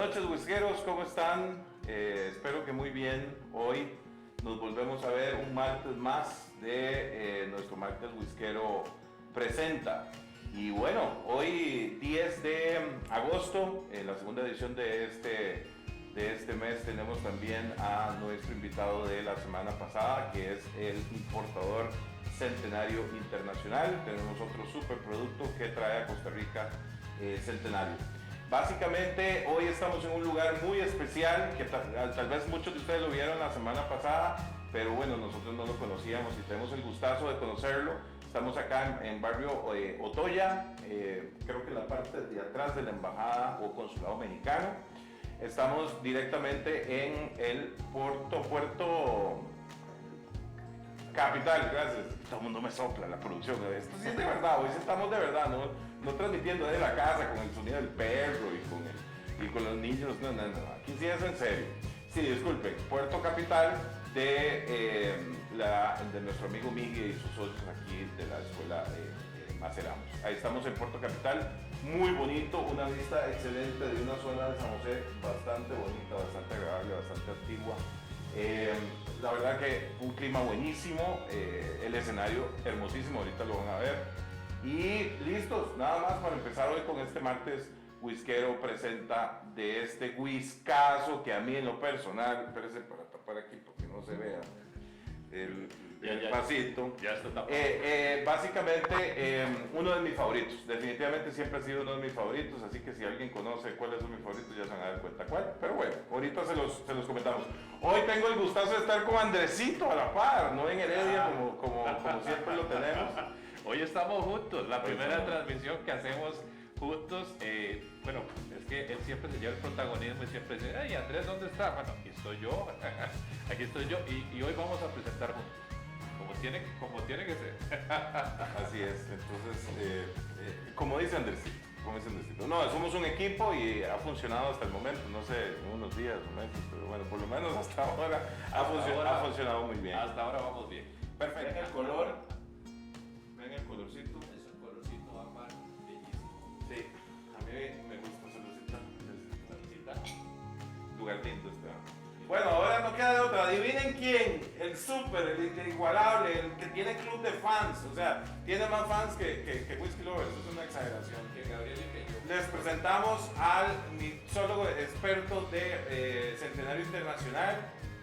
noches, whiskeros, ¿cómo están? Espero que muy bien. Hoy nos volvemos a ver un martes más de nuestro martes whiskero presenta. Y bueno, hoy 10 de agosto, en la segunda edición de este mes, tenemos también a nuestro invitado de la semana pasada, que es el importador Centenario Internacional. Tenemos otro superproducto que trae a Costa Rica Centenario. Básicamente hoy estamos en un lugar muy especial que tal vez muchos de ustedes lo vieron la semana pasada, pero bueno, nosotros no lo conocíamos y tenemos el gustazo de conocerlo. Estamos acá en barrio Otoya, creo que en la parte de atrás de la embajada o consulado mexicano. Estamos directamente en el puerto Capital, gracias. Todo el mundo me sopla la producción. Esto sí es de verdad, hoy sí estamos de verdad, no transmitiendo desde la casa con el sonido del perro y con los niños. No, aquí sí es en serio. Sí, disculpen, Puerto Capital de nuestro amigo Miguel y sus socios aquí de la escuela Maceramos. Ahí estamos en Puerto Capital, muy bonito, una vista excelente de una zona de San José bastante bonita, bastante agradable, bastante antigua. La verdad que un clima buenísimo, el escenario hermosísimo, ahorita lo van a ver. Y listos, nada más para empezar hoy con este martes whiskero presenta de este whiskazo que a mí en lo personal, espérese para tapar aquí porque no se vea el pasito. Ya está tapado. Básicamente uno de mis favoritos, definitivamente siempre ha sido uno de mis favoritos, así que si alguien conoce cuáles son mis favoritos ya se van a dar cuenta cuál, pero bueno, ahorita se los comentamos. Hoy tengo el gustazo de estar con Andresito a la par, no en Heredia como siempre lo tenemos. Hoy estamos juntos, la primera transmisión que hacemos juntos. Bueno, es que él siempre se lleva el protagonismo y siempre dice, hey Andrés, ¿dónde está? Bueno, aquí estoy yo, aquí estoy yo y hoy vamos a presentar juntos. Como tiene que ser. Así es, entonces, como dice Andresito, no, somos un equipo y ha funcionado hasta el momento, no sé, unos días o meses, pero bueno, por lo menos hasta ahora ha funcionado muy bien. Hasta ahora vamos bien. Perfecto. Ven el color, ven el colorcito. Es un colorcito ámbar, bellísimo. Sí, a mí me gusta esa lucita. Lugar lindo este. Bueno, ahora no queda de otra. Adivinen quién. El súper, el inigualable, el que tiene club de fans. O sea, tiene más fans que Whisky Lovers. Eso es una exageración. Que Gabriel y que yo. Les presentamos al mixólogo experto de Centenario Internacional.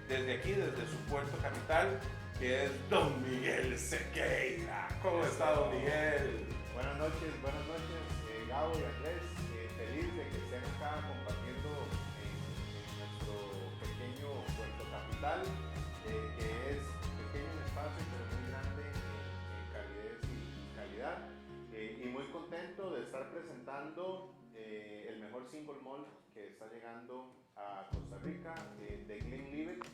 Desde aquí, desde su puerto capital, que es Don Miguel Sequeira. ¿Cómo está, Don Miguel? Buenas noches, Gabo y Andrés. Feliz de que estén acá compartiendo Puerto Capital, que es pequeño en espacio pero muy grande en calidez y calidad, y muy contento de estar presentando el mejor single malt que está llegando a Costa Rica, de Glenlivet,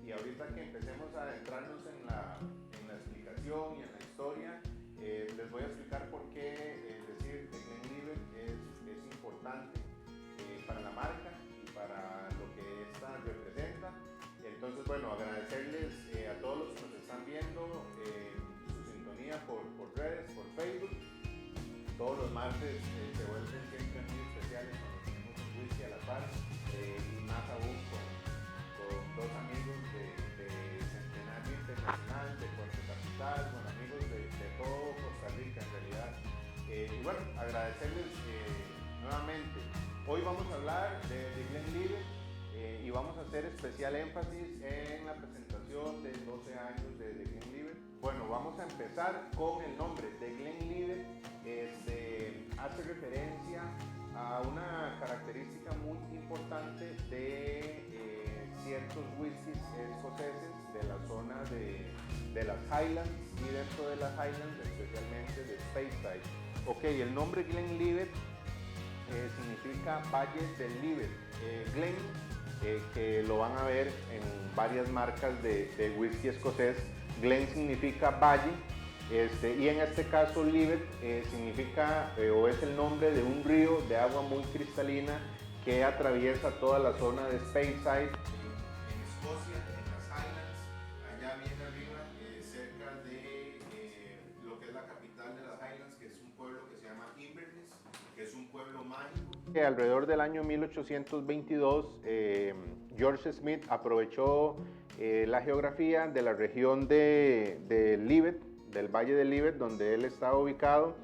y ahorita que empecemos a adentrarnos en la explicación y en la historia, les voy a explicar por qué decir de Glenlivet es importante para la marca y para lo que esta representa. Entonces, bueno, agradecerles a todos los que nos están viendo su sintonía por redes, por Facebook. Todos los martes se vuelven siempre muy especiales cuando tenemos un whisky a la par, y más aún con dos amigos de Centenario Internacional, de Puerto Capital, con amigos de todo Costa Rica en realidad. Y bueno, agradecerles nuevamente. Hoy vamos a hablar de Glenlivet y vamos a hacer especial énfasis en la presentación de 12 años de Glenlivet. Bueno, vamos a empezar con el nombre de Glenlivet. Hace referencia a una característica muy importante de ciertos whiskies escoceses de la zona de las Highlands y dentro de las Highlands especialmente de Speyside. Ok, el nombre Glenlivet significa Valle del Livet. Glen, que lo van a ver en varias marcas de whisky escocés, Glen significa valle, y en este caso Livet significa o es el nombre de un río de agua muy cristalina que atraviesa toda la zona de Speyside en Escocia, en las Highlands, allá bien arriba, cerca de lo que es la capital de las Highlands, que es un pueblo que se llama Inverness, que es un pueblo mágico que alrededor del año 1822, George Smith aprovechó la geografía de la región de Libet, del Valle de Libet, donde él estaba ubicado.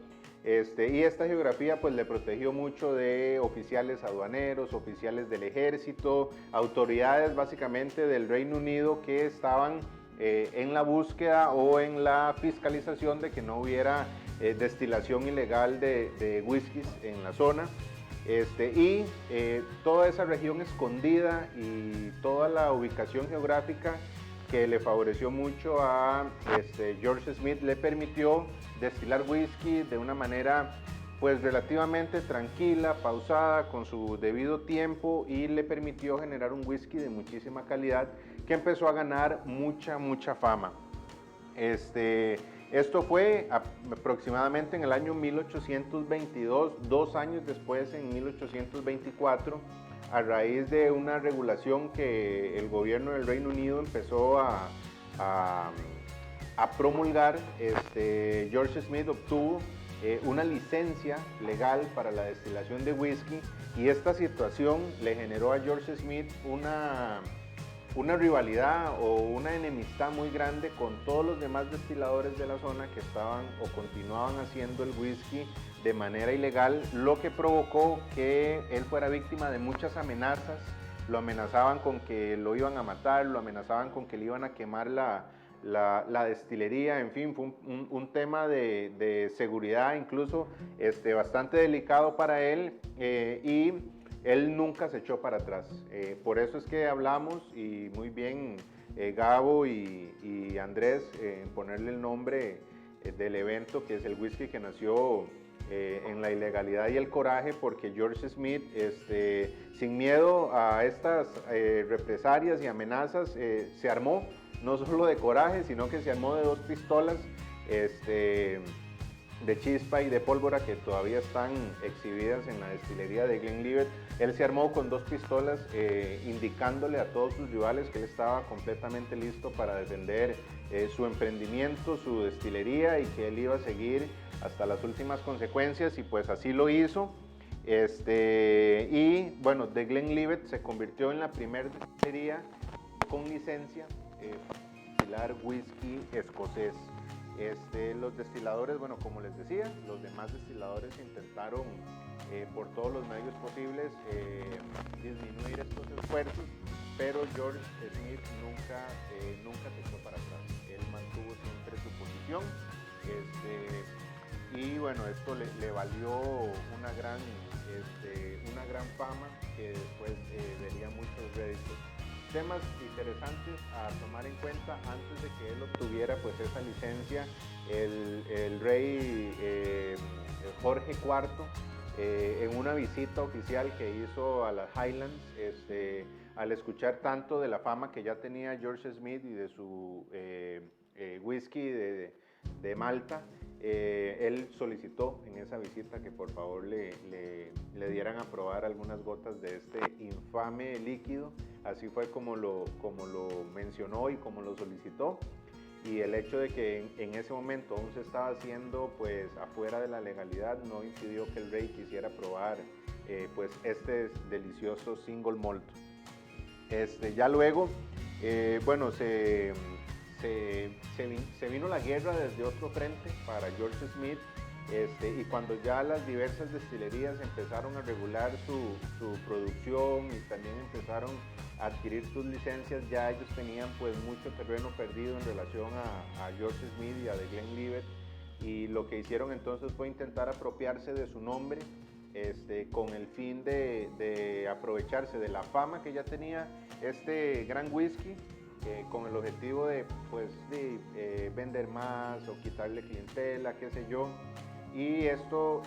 Y esta geografía pues le protegió mucho de oficiales aduaneros, oficiales del ejército, autoridades básicamente del Reino Unido que estaban en la búsqueda o en la fiscalización de que no hubiera destilación ilegal de whiskies en la zona. Toda esa región escondida y toda la ubicación geográfica que le favoreció mucho a George Smith le permitió destilar whisky de una manera pues relativamente tranquila, pausada, con su debido tiempo, y le permitió generar un whisky de muchísima calidad que empezó a ganar mucha fama. Esto fue aproximadamente en el año 1822, 2 años después, en 1824, a raíz de una regulación que el gobierno del Reino Unido empezó a promulgar. George Smith obtuvo una licencia legal para la destilación de whisky, y esta situación le generó a George Smith una rivalidad o una enemistad muy grande con todos los demás destiladores de la zona que estaban o continuaban haciendo el whisky de manera ilegal, lo que provocó que él fuera víctima de muchas amenazas. Lo amenazaban con que lo iban a matar, lo amenazaban con que le iban a quemar la destilería. En fin, fue un tema de seguridad incluso bastante delicado para él, y él nunca se echó para atrás. Por eso es que hablamos, y muy bien Gabo y Andrés, en ponerle el nombre del evento, que es el whisky que nació en la ilegalidad y el coraje, porque George Smith, sin miedo a estas represalias y amenazas, se armó no solo de coraje, sino que se armó de 2 pistolas de chispa y de pólvora que todavía están exhibidas en la destilería de Glenlivet. Él se armó con 2 pistolas, indicándole a todos sus rivales que él estaba completamente listo para defender su emprendimiento, su destilería, y que él iba a seguir hasta las últimas consecuencias, y pues así lo hizo. Y bueno, The Glenlivet se convirtió en la primera destilería con licencia para destilar whisky escocés. Los destiladores, bueno, como les decía, los demás destiladores intentaron por todos los medios posibles disminuir estos esfuerzos, pero George Smith nunca se echó para atrás. Él mantuvo siempre su posición, y bueno, esto le valió una gran fama que después vería muchos réditos. Temas interesantes a tomar en cuenta: antes de que él obtuviera pues esa licencia, el rey Jorge IV, en una visita oficial que hizo a las Highlands, al escuchar tanto de la fama que ya tenía George Smith y de su whisky de Malta, él solicitó en esa visita que por favor le dieran a probar algunas gotas de este infame líquido. Así fue como lo mencionó y como lo solicitó, y el hecho de que en ese momento aún se estaba haciendo pues afuera de la legalidad no impidió que el rey quisiera probar pues este delicioso single malt. Ya luego, bueno, se vino la guerra desde otro frente para George Smith, y cuando ya las diversas destilerías empezaron a regular su producción y también empezaron a adquirir sus licencias, ya ellos tenían pues mucho terreno perdido en relación a George Smith y a The Glenlivet, y lo que hicieron entonces fue intentar apropiarse de su nombre, con el fin de aprovecharse de la fama que ya tenía este gran whisky, con el objetivo de vender más o quitarle clientela, qué sé yo. Y esto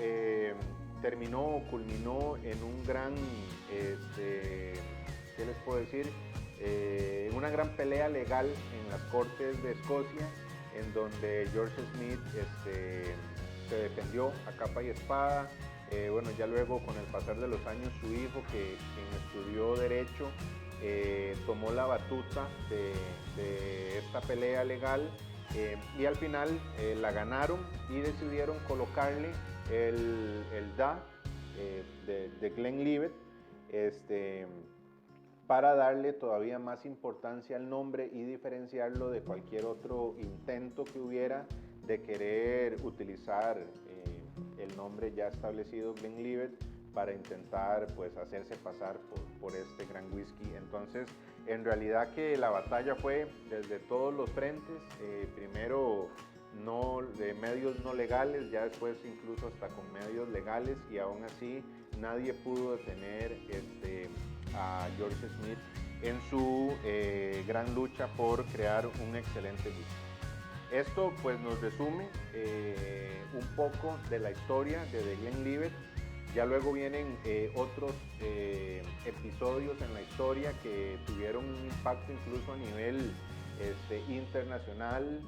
culminó en un gran, ¿qué les puedo decir? En una gran pelea legal en las Cortes de Escocia, en donde George Smith se defendió a capa y espada. Bueno, ya luego, con el pasar de los años, su hijo, quien estudió Derecho, tomó la batuta de esta pelea legal, y al final la ganaron, y decidieron colocarle el DA de Glenlivet, para darle todavía más importancia al nombre y diferenciarlo de cualquier otro intento que hubiera de querer utilizar el nombre ya establecido Glenlivet para intentar pues hacerse pasar por este gran whisky. Entonces, en realidad que la batalla fue desde todos los frentes, primero de medios no legales, ya después incluso hasta con medios legales, y aún así nadie pudo detener a George Smith en su gran lucha por crear un excelente whisky. Esto pues nos resume un poco de la historia de The Glenlivet. Ya luego vienen otros episodios en la historia que tuvieron un impacto incluso a nivel internacional,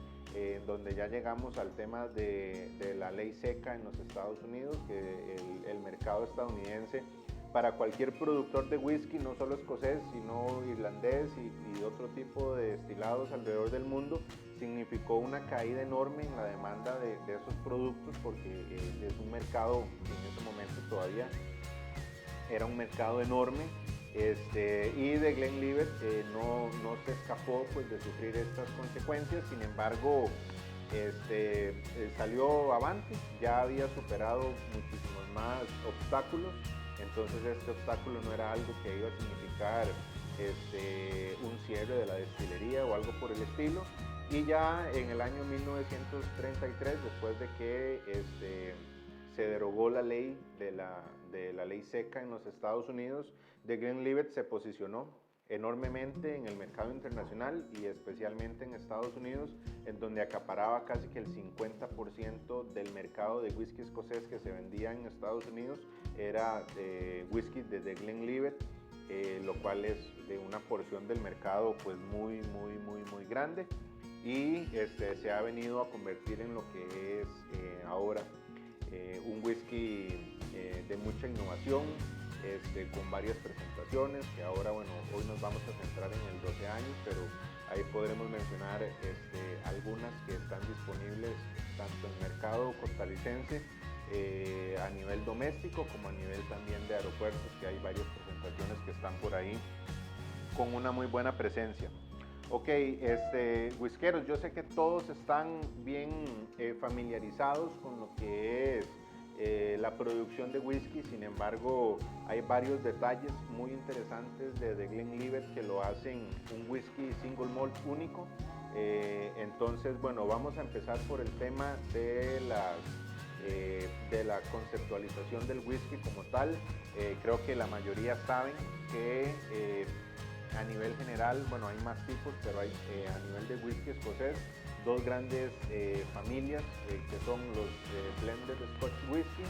donde ya llegamos al tema de la ley seca en los Estados Unidos, que el mercado estadounidense para cualquier productor de whisky, no solo escocés, sino irlandés y otro tipo de destilados alrededor del mundo, significó una caída enorme en la demanda de esos productos, porque es un mercado, en ese momento todavía era un mercado enorme, y de Glenlivet no se escapó pues, de sufrir estas consecuencias. Sin embargo, salió avante, ya había superado muchísimos más obstáculos. Entonces este obstáculo no era algo que iba a significar un cierre de la destilería o algo por el estilo. Y ya en el año 1933, después de que se derogó la ley de la ley seca en los Estados Unidos, The Glenlivet se posicionó enormemente en el mercado internacional y especialmente en Estados Unidos, en donde acaparaba casi que el 50% del mercado de whisky escocés que se vendía en Estados Unidos era whisky de The Glenlivet, lo cual es de una porción del mercado pues muy grande, y se ha venido a convertir en lo que es ahora un whisky de mucha innovación, con varias presentaciones, que ahora, bueno, hoy nos vamos a centrar en el 12 años, pero ahí podremos mencionar algunas que están disponibles tanto en el mercado costarricense, a nivel doméstico, como a nivel también de aeropuertos, que hay varias presentaciones que están por ahí con una muy buena presencia. Ok, whiskeros, yo sé que todos están bien familiarizados con lo que es la producción de whisky. Sin embargo, hay varios detalles muy interesantes de The Glenlivet que lo hacen un whisky single malt único. Entonces, bueno, vamos a empezar por el tema de la conceptualización del whisky como tal. Creo que la mayoría saben que a nivel general, bueno, hay más tipos, pero hay a nivel de whisky escocés dos grandes familias, que son los blended Scotch whisky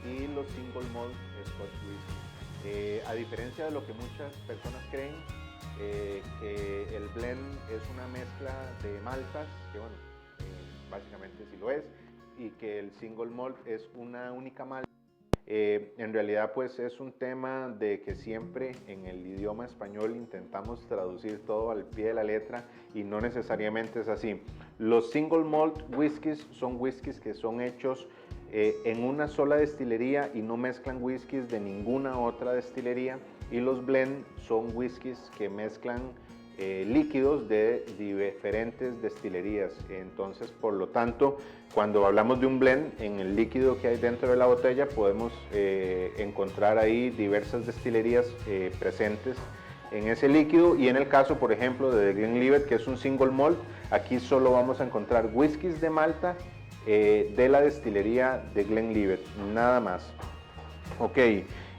y los single malt Scotch whisky. A diferencia de lo que muchas personas creen, que el blend es una mezcla de maltas, que bueno, básicamente sí lo es, y que el single malt es una única malta. En realidad pues es un tema de que siempre en el idioma español intentamos traducir todo al pie de la letra, y no necesariamente es así. Los single malt whiskies son whiskies que son hechos en una sola destilería y no mezclan whiskies de ninguna otra destilería, y los blend son whiskies que mezclan líquidos de diferentes destilerías. Entonces, por lo tanto, cuando hablamos de un blend, en el líquido que hay dentro de la botella podemos encontrar ahí diversas destilerías presentes en ese líquido. Y en el caso, por ejemplo, de The Glenlivet, que es un single malt, aquí solo vamos a encontrar whiskies de malta de la destilería de Glenlivet, nada más. Ok,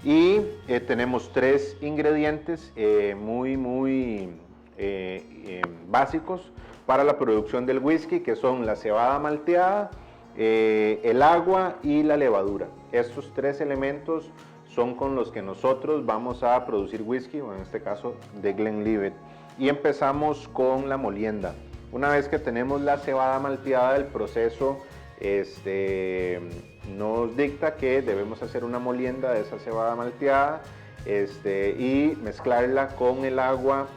y tenemos tres ingredientes muy básicos para la producción del whisky, que son la cebada malteada, el agua y la levadura. Estos tres elementos son con los que nosotros vamos a producir whisky, o en este caso de Glenlivet. Y empezamos con la molienda. Una vez que tenemos la cebada malteada, el proceso nos dicta que debemos hacer una molienda de esa cebada malteada y mezclarla con el agua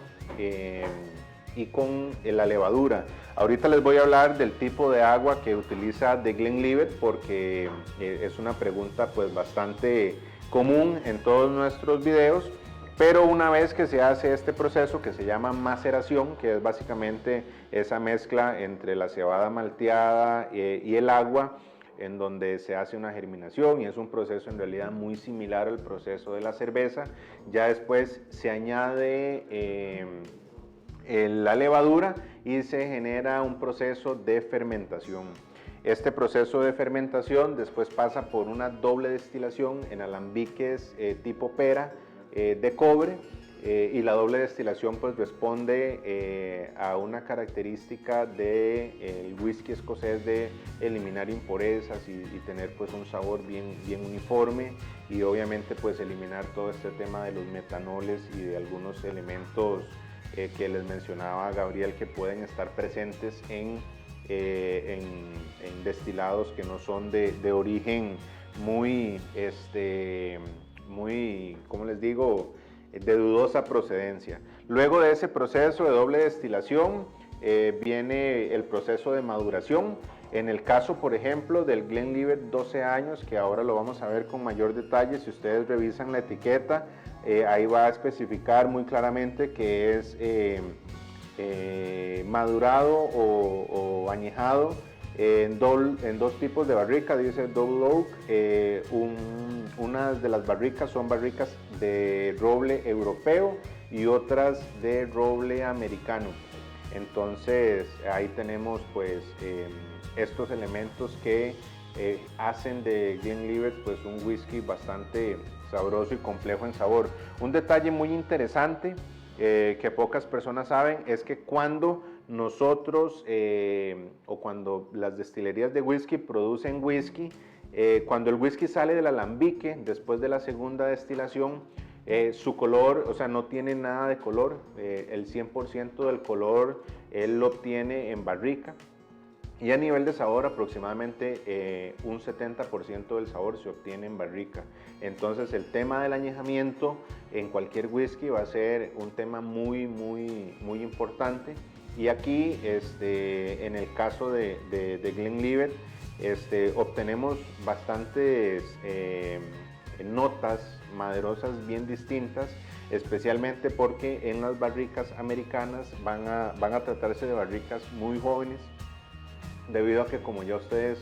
y con la levadura. Ahorita les voy a hablar del tipo de agua que utiliza The Glenlivet, porque es una pregunta pues bastante común en todos nuestros videos, pero una vez que se hace este proceso que se llama maceración, que es básicamente esa mezcla entre la cebada malteada y el agua, en donde se hace una germinación, y es un proceso en realidad muy similar al proceso de la cerveza. Ya después se añade la levadura y se genera un proceso de fermentación. Este proceso de fermentación después pasa por una doble destilación en alambiques tipo pera de cobre, y la doble destilación pues responde a una característica del whisky escocés de eliminar impurezas y tener pues un sabor bien uniforme, y obviamente pues eliminar todo este tema de los metanoles y de algunos elementos que les mencionaba Gabriel, que pueden estar presentes en destilados que no son de origen muy, ¿cómo les digo?, de dudosa procedencia. Luego de ese proceso de doble destilación viene el proceso de maduración. En el caso, por ejemplo, del Glenlivet 12 años, que ahora lo vamos a ver con mayor detalle, si ustedes revisan la etiqueta, ahí va a especificar muy claramente que es madurado o añejado en dos tipos de barrica, dice Double Oak. Unas de las barricas son barricas de roble europeo y otras de roble americano. Entonces ahí tenemos pues estos elementos que hacen de Glenlivet pues un whisky bastante sabroso y complejo en sabor. Un detalle muy interesante que pocas personas saben es que cuando nosotros o cuando las destilerías de whisky producen whisky, cuando el whisky sale del alambique después de la segunda destilación, su color, o sea, no tiene nada de color, el 100% del color él lo obtiene en barrica, y a nivel de sabor aproximadamente un 70% del sabor se obtiene en barrica. Entonces el tema del añejamiento en cualquier whisky va a ser un tema muy importante, y aquí en el caso de Glenlivet obtenemos bastantes notas maderosas bien distintas, especialmente porque en las barricas americanas van a tratarse de barricas muy jóvenes, debido a que, como ya ustedes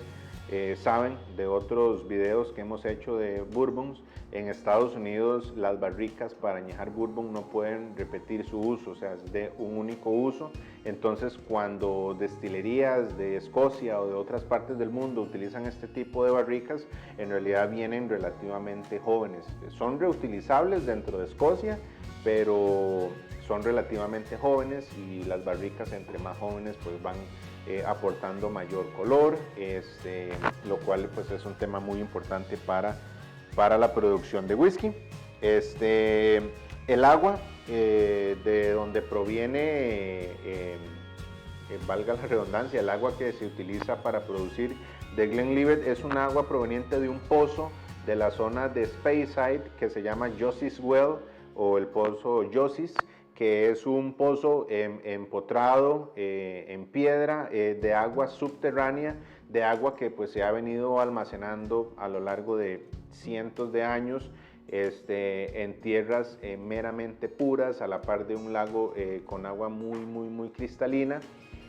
saben de otros videos que hemos hecho de bourbons, en Estados Unidos las barricas para añejar bourbon no pueden repetir su uso, o sea, es de un único uso. Entonces, cuando destilerías de Escocia o de otras partes del mundo utilizan este tipo de barricas, en realidad vienen relativamente jóvenes. Son reutilizables dentro de Escocia, pero son relativamente jóvenes, y las barricas entre más jóvenes pues van aportando mayor color, lo cual pues es un tema muy importante para la producción de whisky. El agua de donde proviene, valga la redundancia, el agua que se utiliza para producir de Glenlivet es un agua proveniente de un pozo de la zona de Speyside que se llama Jossis Well, o el pozo Jossis, que es un pozo empotrado en piedra, de agua subterránea, de agua que pues se ha venido almacenando a lo largo de cientos de años en tierras meramente puras, a la par de un lago con agua muy cristalina,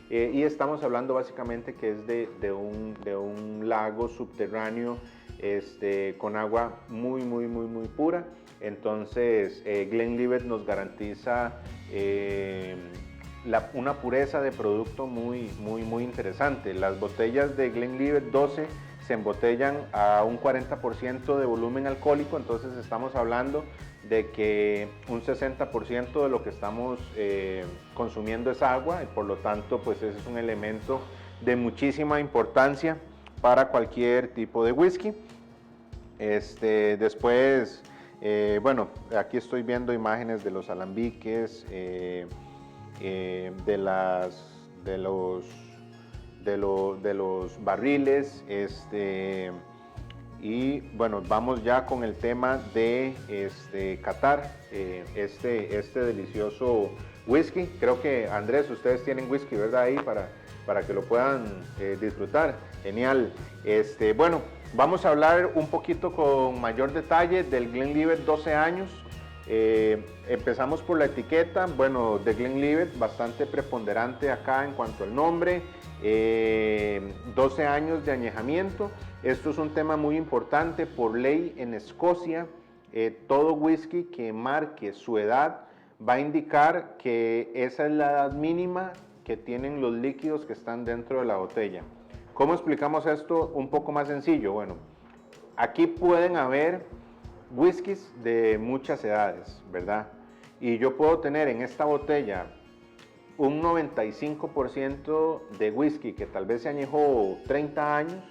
y estamos hablando básicamente que es de un lago subterráneo con agua muy pura. Entonces Glenlivet nos garantiza una pureza de producto muy interesante. Las botellas de Glenlivet 12 se embotellan a un 40% de volumen alcohólico, entonces estamos hablando de que un 60% de lo que estamos consumiendo es agua, y por lo tanto pues ese es un elemento de muchísima importancia para cualquier tipo de whisky. Después, bueno, aquí estoy viendo imágenes de los alambiques, de los barriles, y bueno, vamos ya con el tema de catar este delicioso whisky. Creo que, Andrés, ustedes tienen whisky, ¿verdad? Ahí para que lo puedan disfrutar. Genial. Bueno, vamos a hablar un poquito con mayor detalle del Glenlivet 12 años. Empezamos por la etiqueta, bueno, de Glenlivet, bastante preponderante acá en cuanto al nombre, 12 años de añejamiento. Esto es un tema muy importante. Por ley en Escocia, todo whisky que marque su edad va a indicar que esa es la edad mínima que tienen los líquidos que están dentro de la botella. ¿Cómo explicamos esto un poco más sencillo? Bueno, aquí pueden haber whiskies de muchas edades, ¿verdad? Y yo puedo tener en esta botella un 95% de whisky que tal vez se añejó 30 años,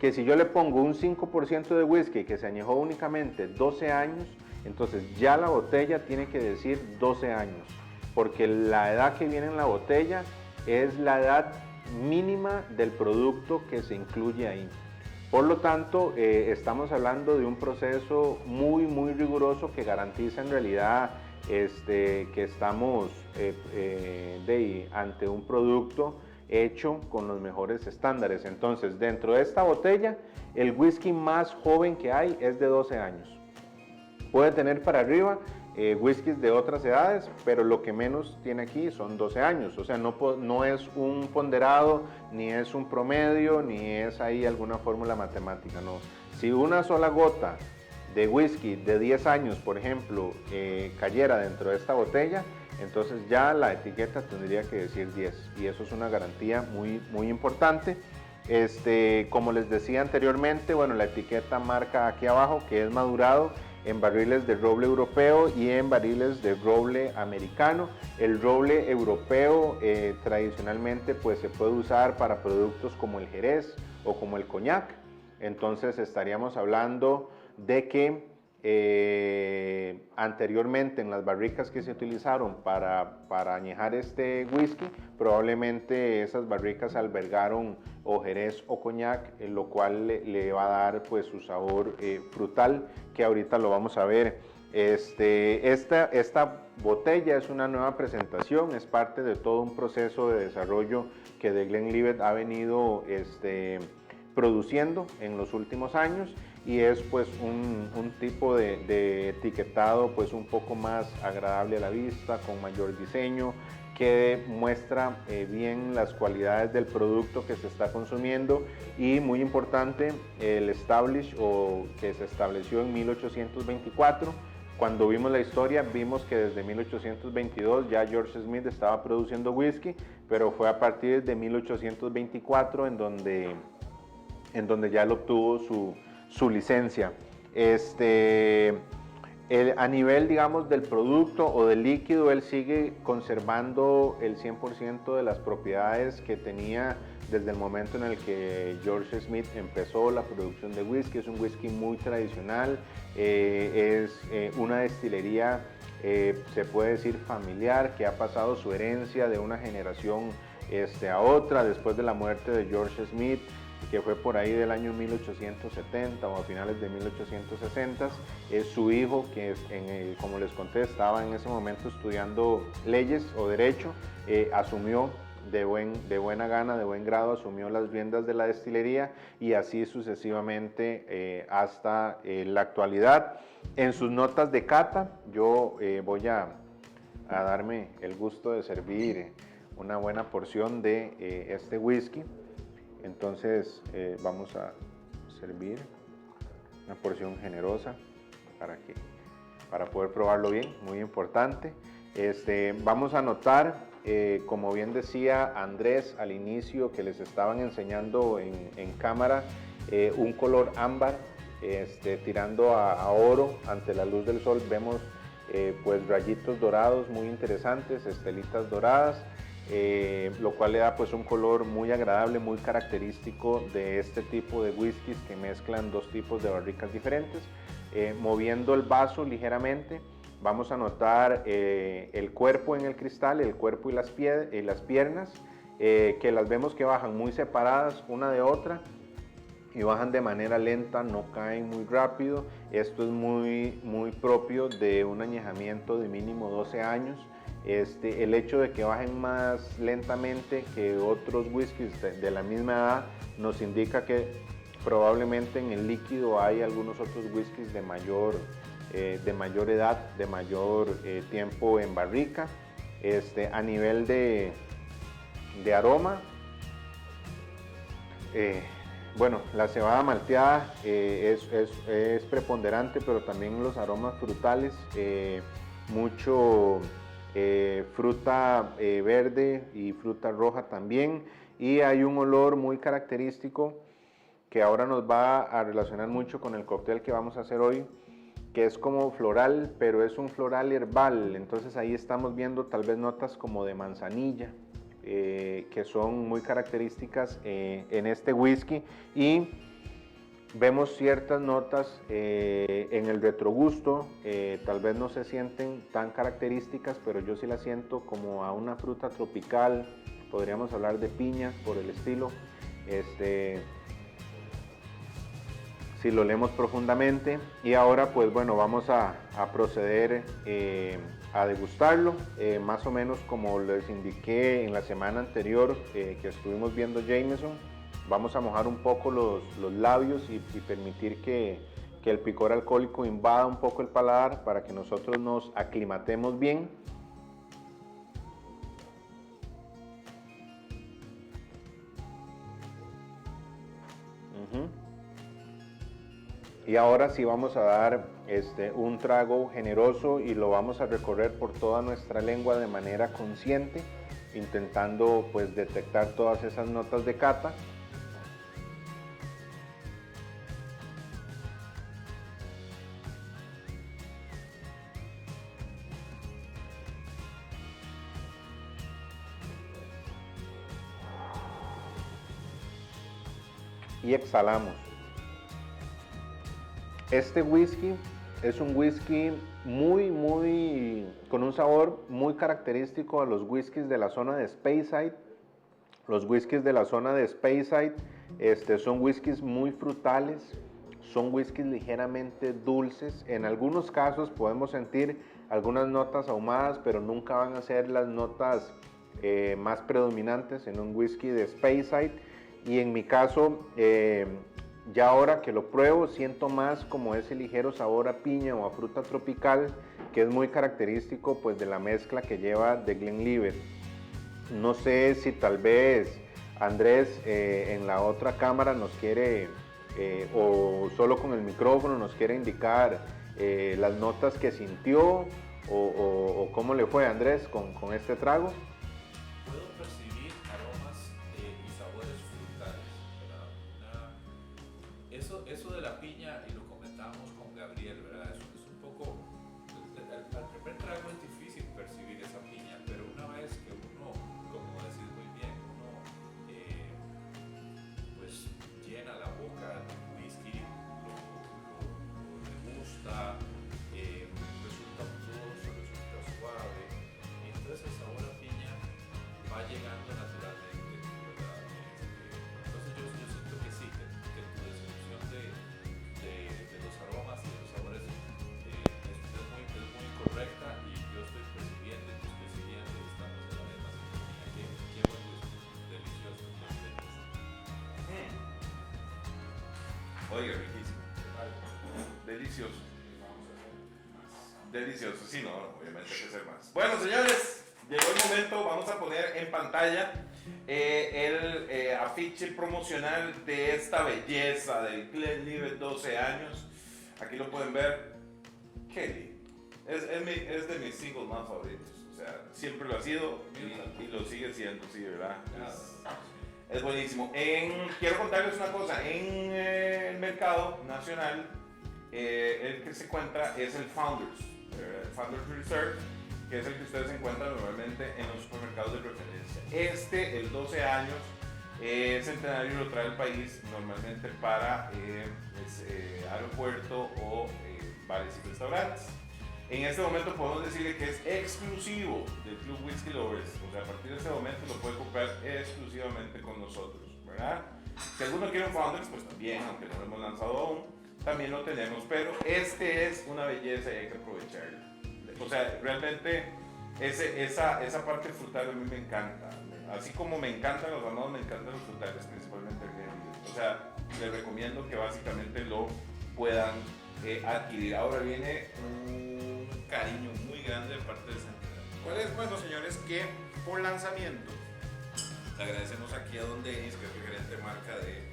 que si yo le pongo un 5% de whisky que se añejó únicamente 12 años, entonces ya la botella tiene que decir 12 años, porque la edad que viene en la botella es la edad mínima del producto que se incluye ahí. Por lo tanto, estamos hablando de un proceso muy riguroso que garantiza en realidad que estamos ante un producto hecho con los mejores estándares. Entonces, dentro de esta botella, el whisky más joven que hay es de 12 años. Puede tener para arriba whiskies de otras edades, pero lo que menos tiene aquí son 12 años. O sea, no es un ponderado, ni es un promedio, ni es ahí alguna fórmula matemática, no. Si una sola gota de whisky de 10 años, por ejemplo, cayera dentro de esta botella, entonces ya la etiqueta tendría que decir 10, y eso es una garantía muy importante. Como les decía anteriormente, bueno, la etiqueta marca aquí abajo que es madurado en barriles de roble europeo y en barriles de roble americano. El roble europeo tradicionalmente pues se puede usar para productos como el jerez o como el coñac. Entonces estaríamos hablando de que anteriormente en las barricas que se utilizaron para añejar este whisky, probablemente esas barricas albergaron o jerez o coñac, lo cual le va a dar pues su sabor frutal, que ahorita lo vamos a ver. Esta botella es una nueva presentación, es parte de todo un proceso de desarrollo que The Glenlivet ha venido produciendo en los últimos años, y es pues un tipo de etiquetado pues un poco más agradable a la vista, con mayor diseño, que muestra bien las cualidades del producto que se está consumiendo. Y muy importante, el establish, o que se estableció en 1824. Cuando vimos la historia vimos que desde 1822 ya George Smith estaba produciendo whisky, pero fue a partir de 1824 en donde ya él obtuvo su licencia. A nivel, digamos, del producto o del líquido, él sigue conservando el 100% de las propiedades que tenía desde el momento en el que George Smith empezó la producción de whisky. Es un whisky muy tradicional, es una destilería, se puede decir familiar, que ha pasado su herencia de una generación a otra. Después de la muerte de George Smith, que fue por ahí del año 1870 o a finales de 1860, su hijo, que como les conté, estaba en ese momento estudiando leyes o derecho, asumió de buena gana, de buen grado, asumió las riendas de la destilería, y así sucesivamente hasta la actualidad. En sus notas de cata, yo voy a darme el gusto de servir una buena porción de este whisky. Entonces vamos a servir una porción generosa para poder probarlo bien, muy importante. Vamos a notar, como bien decía Andrés al inicio, que les estaban enseñando en cámara, un color ámbar tirando a oro ante la luz del sol. Vemos pues rayitos dorados muy interesantes, estelitas doradas. Lo cual le da pues un color muy agradable, muy característico de este tipo de whiskies que mezclan dos tipos de barricas diferentes. Moviendo el vaso ligeramente, vamos a notar el cuerpo en el cristal, el cuerpo y las piernas, que las vemos que bajan muy separadas una de otra, y bajan de manera lenta, no caen muy rápido. Esto es muy propio de un añejamiento de mínimo 12 años. El hecho de que bajen más lentamente que otros whiskies de la misma edad nos indica que probablemente en el líquido hay algunos otros whiskies de mayor edad, de mayor tiempo en barrica. A nivel de aroma, bueno, la cebada malteada es preponderante, pero también los aromas frutales, mucho fruta verde y fruta roja también, y hay un olor muy característico que ahora nos va a relacionar mucho con el cóctel que vamos a hacer hoy, que es como floral, pero es un floral herbal. Entonces ahí estamos viendo tal vez notas como de manzanilla, que son muy características en este whisky, y vemos ciertas notas en el retrogusto, tal vez no se sienten tan características, pero yo sí las siento como a una fruta tropical, podríamos hablar de piña por el estilo. Si lo leemos profundamente, y ahora pues bueno, vamos a proceder a degustarlo, más o menos como les indiqué en la semana anterior que estuvimos viendo Jameson. Vamos a mojar un poco los labios y permitir que el picor alcohólico invada un poco el paladar para que nosotros nos aclimatemos bien. Y ahora sí vamos a dar un trago generoso y lo vamos a recorrer por toda nuestra lengua de manera consciente, intentando pues detectar todas esas notas de cata. Y exhalamos. Este whisky es un whisky con un sabor muy característico a los whiskies de la zona de Speyside. Los whiskies de la zona de Speyside son whiskies muy frutales, son whiskies ligeramente dulces. En algunos casos podemos sentir algunas notas ahumadas, pero nunca van a ser las notas más predominantes en un whisky de Speyside. Y en mi caso, ya ahora que lo pruebo, siento más como ese ligero sabor a piña o a fruta tropical, que es muy característico pues de la mezcla que lleva de Glenlivet. No sé si tal vez Andrés en la otra cámara nos quiere, o solo con el micrófono nos quiere indicar las notas que sintió, o cómo le fue, Andrés, con este trago. Puedo percibir aromas y sabores frutales, ¿verdad? Eso de la piña, y lo comentábamos con Gabriel, ¿verdad? Es un poco, al primer trago es difícil percibir esa piña, pero una vez que uno, como decís muy bien, uno pues llena la boca del whisky, lo degusta, resulta dulce, resulta suave, y entonces el sabor a piña va llegando naturalmente, ¿verdad? Entonces yo siento que sí, que tu descripción de los aromas y de los sabores es muy correcta, y yo estoy percibiendo y tú estoy siguiendo y estamos en la misma sintonía. Qué buen whisky, delicioso. Oiga, riquísimo. Delicioso. Delicioso, sí, no, obviamente hay que hacer más. Bueno, señores, llegó el momento, vamos a poner en pantalla el afiche promocional de esta belleza del Glenlivet 12 años. Aquí lo pueden ver. Qué lindo. Es de mis singles más favoritos. O sea, siempre lo ha sido y lo sigue siendo, sí, ¿verdad? Es buenísimo. Quiero contarles una cosa. En el mercado nacional, el que se encuentra es el Founders Reserve, que es el que ustedes encuentran normalmente en los supermercados de preferencia. El 12 años, centenario lo trae el país normalmente para aeropuerto o bares y restaurantes. En este momento podemos decirle que es exclusivo del Club Whisky Lovers. O sea, a partir de este momento lo puede comprar exclusivamente con nosotros, ¿verdad? Si alguno quiere un Founders, pues también, aunque no lo hemos lanzado aún, también lo tenemos. Pero este es una belleza y hay que aprovecharlo. O sea, realmente esa parte frutal a mí me encanta. Así como me encantan los armados, me encantan los frutales, principalmente el Glenlivet. O sea, les recomiendo que básicamente lo puedan adquirir. Ahora viene un cariño muy grande de parte de Centenario. ¿Cuál es? Bueno, señores, que por lanzamiento le agradecemos aquí a Don Denis, que es el gerente de marca de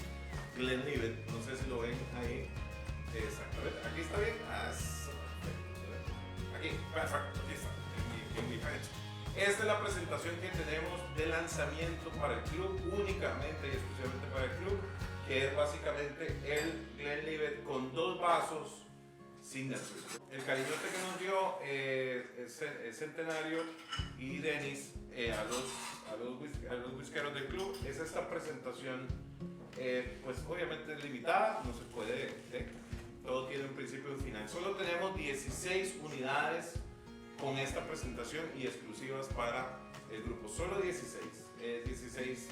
Glenlivet. No sé si lo ven ahí. Exactamente. Aquí está bien. Aquí, perfecto. Aquí está. En mi page. Esta es la presentación que tenemos de lanzamiento para el club, únicamente y exclusivamente para el club, que es básicamente el Glenlivet con 2 vasos Signature. El cariñote que nos dio el Centenario y Denis a los whiskeros del club es esta presentación, pues obviamente es limitada, no se puede, todo tiene un principio y un final. Solo tenemos 16 unidades con esta presentación y exclusivas para el grupo, solo 16, 16,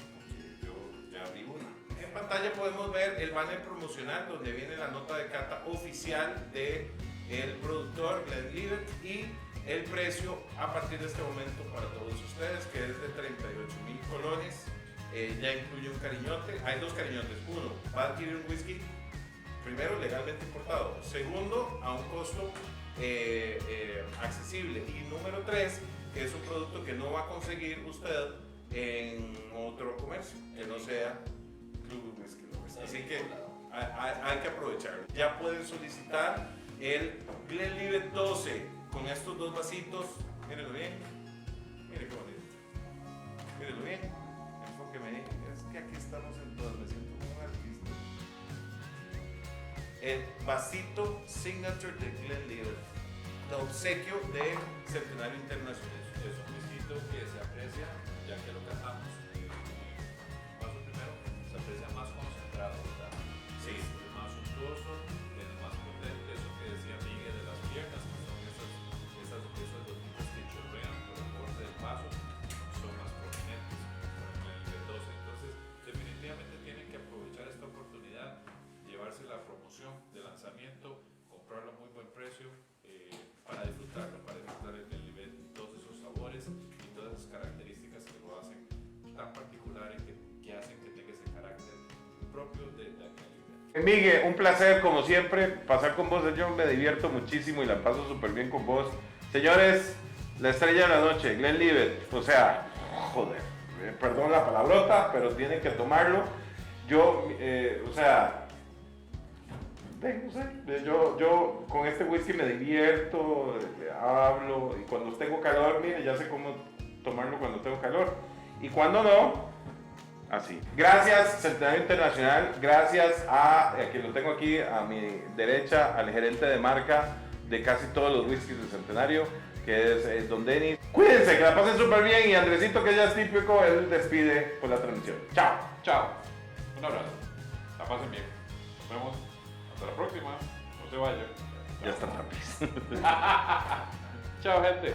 yo ya abrí una. En pantalla podemos ver el banner promocional donde viene la nota de cata oficial del productor Glenlivet y el precio a partir de este momento para todos ustedes, que es de 38,000 colones, ya incluye un cariñote, hay 2 cariñotes, uno va a adquirir un whisky, primero legalmente importado, segundo a un costo accesible, y número 3, que es un producto que no va a conseguir usted en otro comercio, que no sea Club Whisky Lovers. Así que hay que aprovecharlo. Ya pueden solicitar el Glenlivet 12 con estos 2 vasitos. Mírenlo bien. Miren qué bonito. Mírenlo bien. Enfóqueme ahí. Es que aquí estamos en todos. Me siento como un artista. El vasito Signature de Glenlivet, de obsequio de Centenario Internacional. Es un whisky que se aprecia, ya que lo catamos. Paso primero, se aprecia más concentrado, ¿verdad? Sí. Es más suntuoso, es más potente, eso que decía Miguel de las piernas, que son esos gotitas que chorrean por el borde del vaso, son más prominentes con el Glenlivet 12. Entonces, definitivamente tienen que aprovechar esta oportunidad, llevarse la promoción de lanzamiento, comprarlo a muy buen precio para disfrutarlo, para disfrutar el Glenlivet, todos esos sabores y todas esas características que lo hacen tan particular y que hacen que tenga ese carácter propio de Glenlivet. Miguel, un placer como siempre pasar con vos. Yo me divierto muchísimo y la paso súper bien con vos. Señores, la estrella de la noche, Glenlivet, o sea, joder, perdón la palabrota, pero tienen que tomarlo. Yo, o sea, no sé, yo con este whisky me divierto, hablo, y cuando tengo calor, mire, ya sé cómo tomarlo cuando tengo calor, y cuando no, así. Gracias Centenario Internacional, gracias a quien lo tengo aquí a mi derecha, al gerente de marca de casi todos los whiskies de Centenario, que es Don Denis. Cuídense, que la pasen súper bien, y Andresito, que ya es típico, él despide por la transmisión. Chao. Chao, un abrazo, la pasen bien, nos vemos hasta la próxima, no se vayan. Ya está rápido. Chao gente.